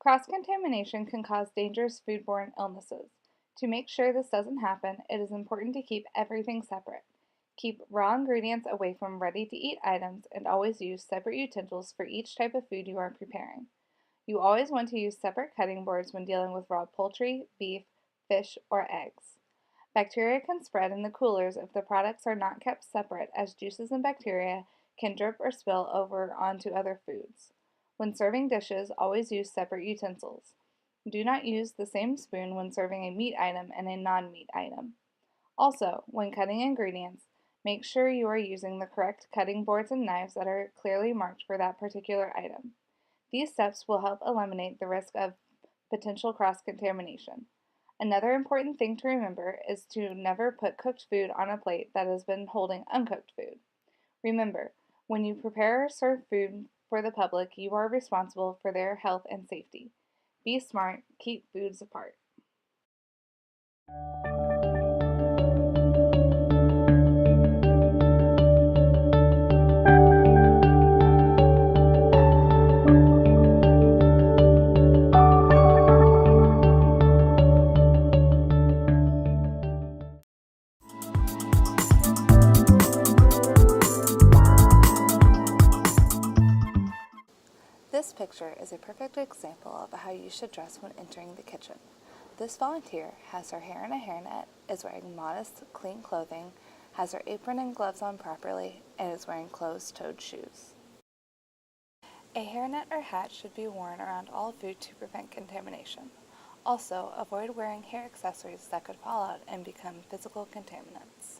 Cross-contamination can cause dangerous foodborne illnesses. To make sure this doesn't happen, it is important to keep everything separate. Keep raw ingredients away from ready-to-eat items and always use separate utensils for each type of food you are preparing. You always want to use separate cutting boards when dealing with raw poultry, beef, fish, or eggs. Bacteria can spread in the coolers if the products are not kept separate, as juices and bacteria can drip or spill over onto other foods. When serving dishes, always use separate utensils. Do not use the same spoon when serving a meat item and a non-meat item. Also, when cutting ingredients, make sure you are using the correct cutting boards and knives that are clearly marked for that particular item. These steps will help eliminate the risk of potential cross-contamination. Another important thing to remember is to never put cooked food on a plate that has been holding uncooked food. Remember, when you prepare or serve food for the public, you are responsible for their health and safety. Be smart, keep foods apart. This picture is a perfect example of how you should dress when entering the kitchen. This volunteer has her hair in a hairnet, is wearing modest, clean clothing, has her apron and gloves on properly, and is wearing closed-toed shoes. A hairnet or hat should be worn around all food to prevent contamination. Also, avoid wearing hair accessories that could fall out and become physical contaminants.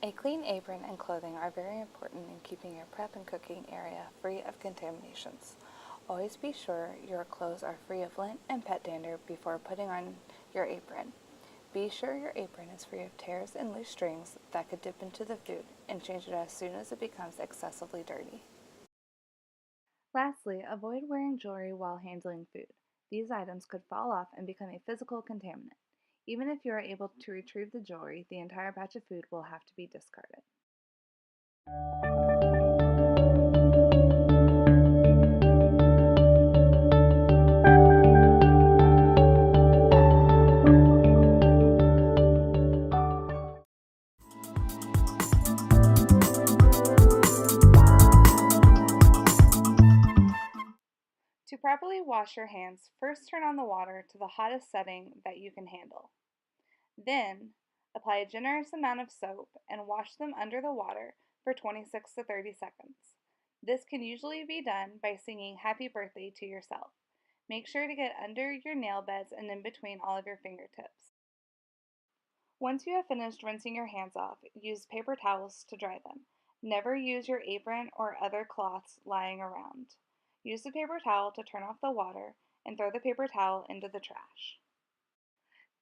A clean apron and clothing are very important in keeping your prep and cooking area free of contaminations. Always be sure your clothes are free of lint and pet dander before putting on your apron. Be sure your apron is free of tears and loose strings that could dip into the food, and change it as soon as it becomes excessively dirty. Lastly, avoid wearing jewelry while handling food. These items could fall off and become a physical contaminant. Even if you are able to retrieve the jewelry, the entire batch of food will have to be discarded. To properly wash your hands, first turn on the water to the hottest setting that you can handle. Then, apply a generous amount of soap and wash them under the water for 26 to 30 seconds. This can usually be done by singing happy birthday to yourself. Make sure to get under your nail beds and in between all of your fingertips. Once you have finished rinsing your hands off, use paper towels to dry them. Never use your apron or other cloths lying around. Use the paper towel to turn off the water and throw the paper towel into the trash.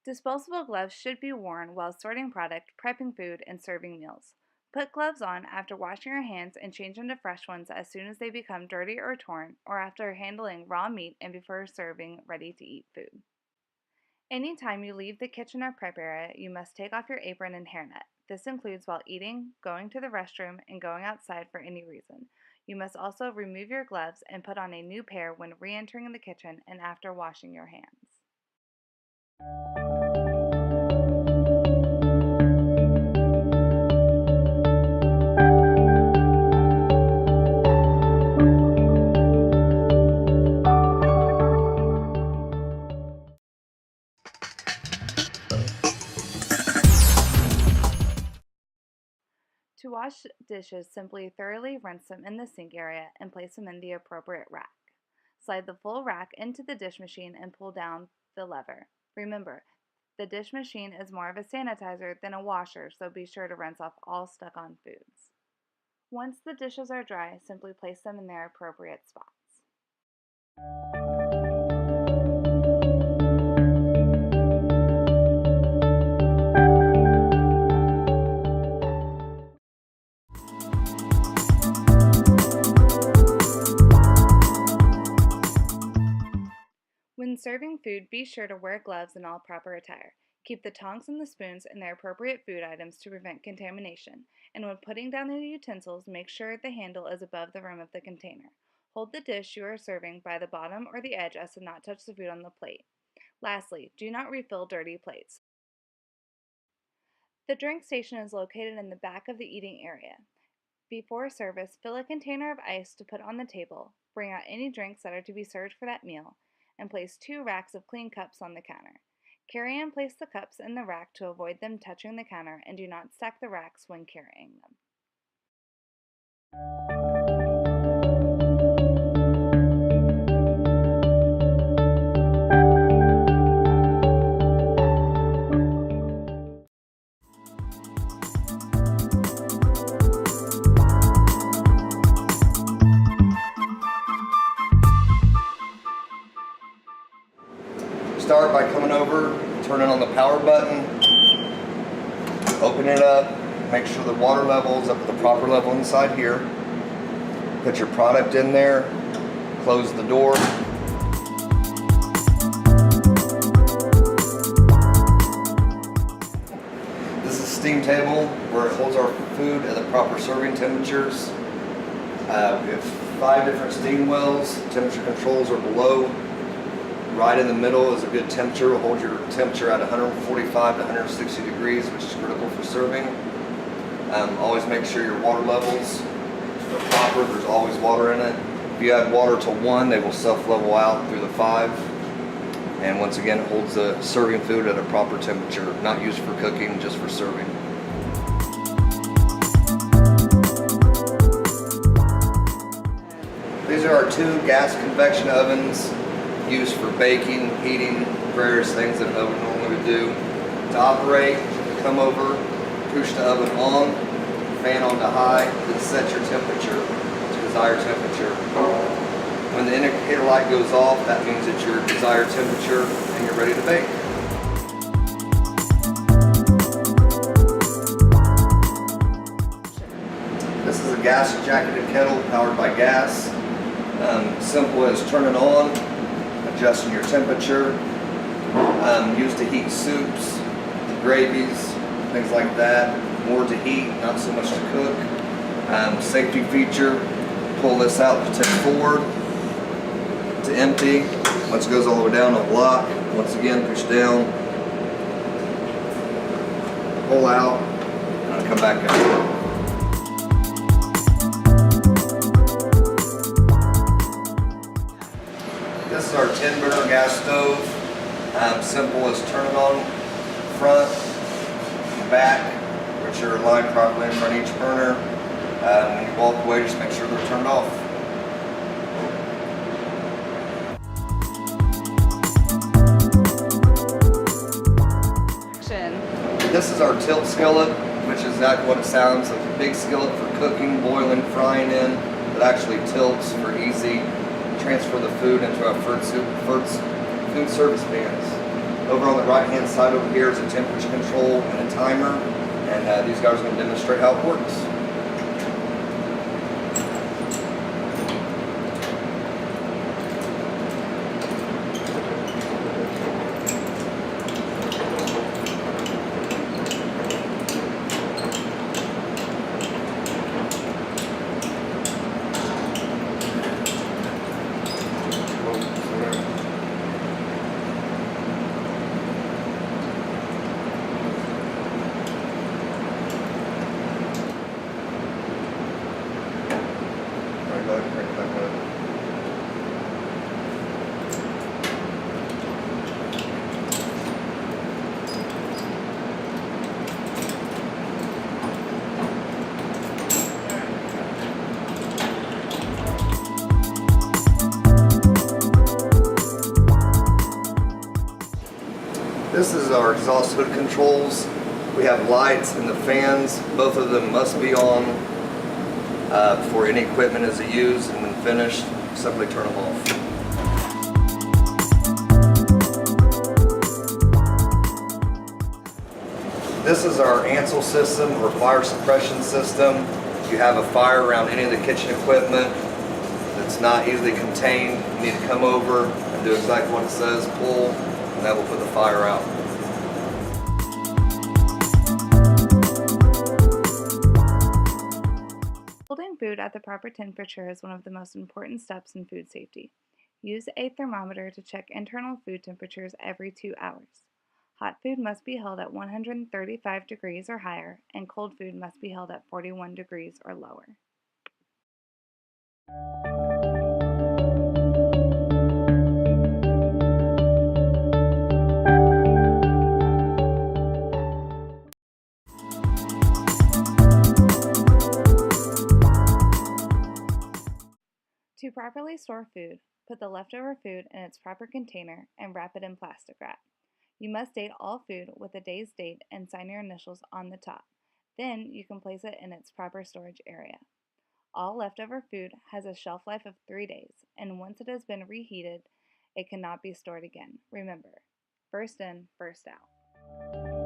Disposable gloves should be worn while sorting product, prepping food, and serving meals. Put gloves on after washing your hands and change into fresh ones as soon as they become dirty or torn, or after handling raw meat and before serving ready-to-eat food. Anytime you leave the kitchen or prep area, you must take off your apron and hairnet. This includes while eating, going to the restroom, and going outside for any reason. You must also remove your gloves and put on a new pair when re-entering the kitchen and after washing your hands. To wash dishes, simply thoroughly rinse them in the sink area and place them in the appropriate rack. Slide the full rack into the dish machine and pull down the lever. Remember, the dish machine is more of a sanitizer than a washer, so be sure to rinse off all stuck-on foods. Once the dishes are dry, simply place them in their appropriate spots. When serving food, be sure to wear gloves and all proper attire. Keep the tongs and the spoons in their appropriate food items to prevent contamination, and when putting down the utensils, make sure the handle is above the rim of the container. Hold the dish you are serving by the bottom or the edge as to not touch the food on the plate. Lastly, do not refill dirty plates. The drink station is located in the back of the eating area. Before service, fill a container of ice to put on the table, bring out any drinks that are to be served for that meal, and place 2 racks of clean cups on the counter. Carry and place the cups in the rack to avoid them touching the counter, and do not stack the racks when carrying them. Start by coming over, turning on the power button, open it up, make sure the water level is up at the proper level inside here. Put your product in there, close the door. This is a steam table where it holds our food at the proper serving temperatures. We have 5 different steam wells. Temperature controls are below. Right in the middle is a good temperature. We'll hold your temperature at 145 to 160 degrees, which is critical for serving. Always make sure your water levels are proper. There's always water in it. If you add water to 1, they will self-level out through the 5. And once again, it holds the serving food at a proper temperature, not used for cooking, just for serving. These are our 2 gas convection ovens used for baking, heating, various things that an oven normally would do. To operate, come over, push the oven on, fan on to high, then set your temperature to desired temperature. When the indicator light goes off, that means it's your desired temperature and you're ready to bake. This is a gas jacketed kettle powered by gas. Simple as turning on, adjusting your temperature, used to heat soups, gravies, things like that. More to heat, not so much to cook. Safety feature, pull this out to tip forward to empty. Once it goes all the way down, it'll lock. Once again, push down, pull out, and it'll come back up. This is our 10-burner gas stove. Simple as turn it on front and back, which are aligned properly in front of each burner. When you walk away, just make sure they're turned off. This is our tilt skillet, which is exactly what it sounds like, a big skillet for cooking, boiling, frying in, that actually tilts for easy transfer the food into our food service pans. Over on the right hand side over here is a temperature control and a timer, and these guys are going to demonstrate how it works. Go ahead and bring it back up. This is our exhaust hood controls. We have lights and the fans. Both of them must be on before any equipment is used, and when finished, simply turn them off. This is our ANSEL system, or fire suppression system. If you have a fire around any of the kitchen equipment that's not easily contained, you need to come over and do exactly what it says, pull, and that will put the fire out. food at the proper temperature is one of the most important steps in food safety. Use a thermometer to check internal food temperatures every 2 hours. Hot food must be held at 135 degrees or higher, and cold food must be held at 41 degrees or lower. To properly store food, put the leftover food in its proper container and wrap it in plastic wrap. You must date all food with a day's date and sign your initials on the top. Then you can place it in its proper storage area. All leftover food has a shelf life of 3 days, and once it has been reheated, it cannot be stored again. Remember, first in, first out.